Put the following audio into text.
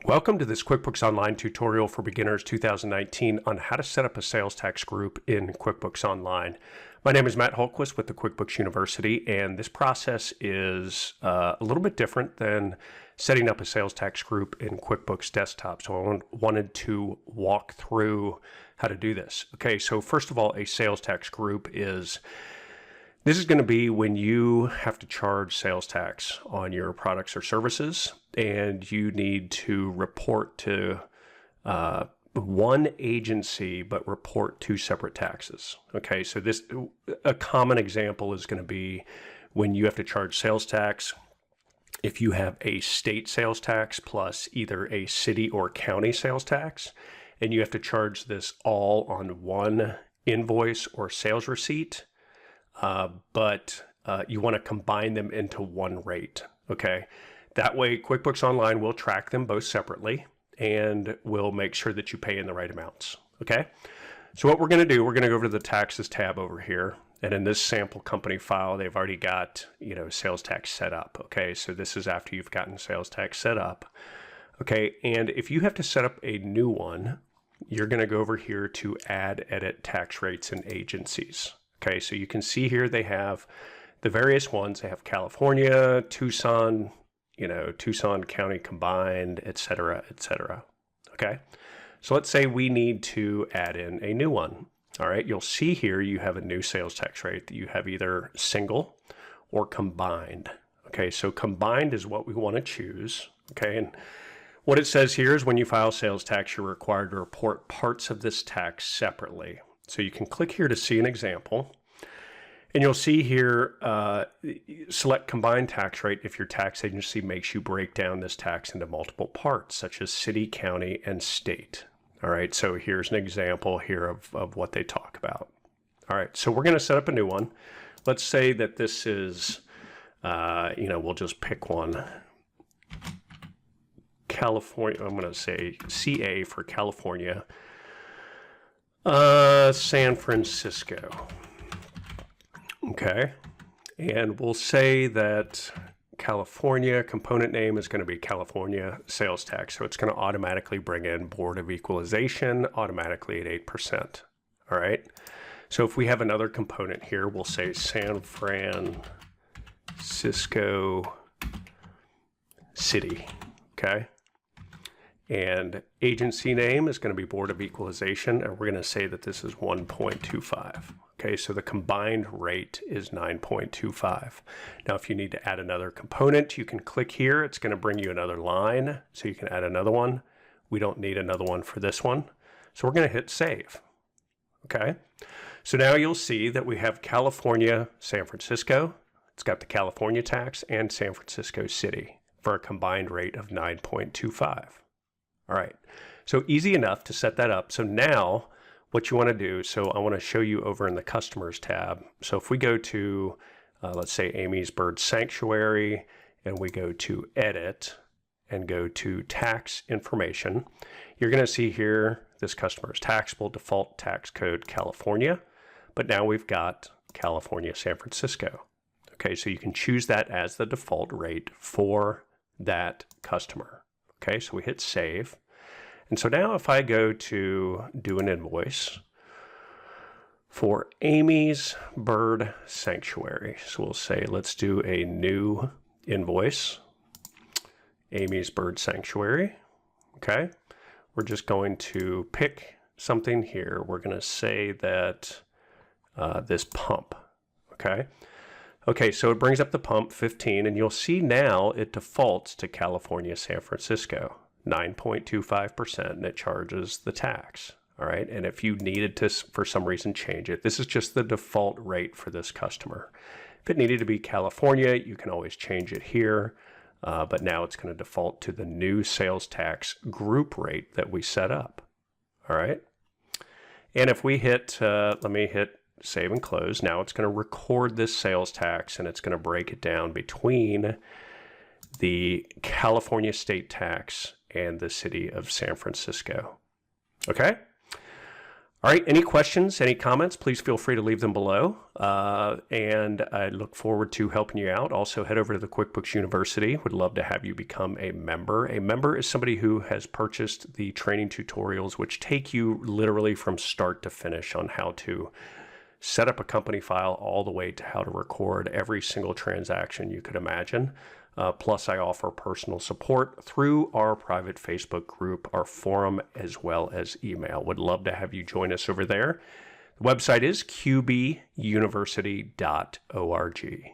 Welcome to this QuickBooks Online tutorial for beginners 2019 on how to set up a sales tax group in QuickBooks Online. My name is Matt Holquist with the Quickbooks University, and this process is a little bit different than setting up a sales tax group in QuickBooks Desktop. So I wanted to walk through how to do this. Okay, so first of all, a sales tax group is this is going to be when you have to charge sales tax on your products or services, and you need to report to one agency, but report two separate taxes. Okay, so a common example is going to be when you have to charge sales tax. If you have a state sales tax plus either a city or county sales tax, and you have to charge this all on one invoice or sales receipt, but you want to combine them into one rate, okay? That way, QuickBooks Online will track them both separately and will make sure that you pay in the right amounts, okay? So what we're going to do, we're going to go over to the Taxes tab over here, and in this sample company file, they've already got, sales tax set up, okay? So this is after you've gotten sales tax set up, okay? And if you have to set up a new one, you're going to go over here to Add, Edit Tax Rates and Agencies. Okay, so you can see here they have the various ones. They have California, Tucson, Tucson County combined, et cetera, et cetera. Okay, so let's say we need to add in a new one. All right, you'll see here you have a new sales tax rate that you have either single or combined. Okay, so combined is what we want to choose. Okay, and what it says here is when you file sales tax, you're required to report parts of this tax separately. So you can click here to see an example, and you'll see here, select combined tax rate if your tax agency makes you break down this tax into multiple parts, such as city, county, and state. All right, so here's an example here of what they talk about. All right, so we're going to set up a new one. Let's say that this is, we'll just pick one. California, I'm going to say CA for California. San Francisco. Okay, and we'll say that California component name is going to be California sales tax, so it's going to automatically bring in Board of Equalization automatically at 8%. All right, so if we have another component here, we'll say San Francisco City. Okay. And agency name is going to be Board of Equalization, and we're going to say that this is 1.25. Okay, so the combined rate is 9.25. Now, if you need to add another component, you can click here. It's going to bring you another line, so you can add another one. We don't need another one for this one, so we're going to hit Save. Okay, so now you'll see that we have California, San Francisco. It's got the California tax and San Francisco City for a combined rate of 9.25. All right, so easy enough to set that up. So now what you want to do, so I want to show you over in the Customers tab. So if we go to, let's say Amy's Bird Sanctuary, and we go to Edit and go to Tax Information, you're going to see here this customer is taxable default tax code California, but now we've got California, San Francisco. Okay, so you can choose that as the default rate for that customer. Okay, so we hit Save. And so now if I go to do an invoice for Amy's Bird Sanctuary, so we'll say let's do a new invoice, Amy's Bird Sanctuary. Okay, we're just going to pick something here. We're going to say that this pump. Okay, so it brings up the pump 15, and you'll see now it defaults to California, San Francisco, 9.25%, and it charges the tax. All right, and if you needed to, for some reason, change it, this is just the default rate for this customer. If it needed to be California, you can always change it here, but now it's going to default to the new sales tax group rate that we set up. All right, and if we hit, let me hit Save and Close. Now it's going to record this sales tax, and it's going to break it down between the California state tax and the city of San Francisco. Okay? All right, any questions, any comments, please feel free to leave them below. And I look forward to helping you out. Also, head over to the QuickBooks University. Would love to have you become a member. A member is somebody who has purchased the training tutorials, which take you literally from start to finish on how to set up a company file all the way to how to record every single transaction you could imagine. Plus, I offer personal support through our private Facebook group, our forum, as well as email. Would love to have you join us over there. The website is qbuniversity.org.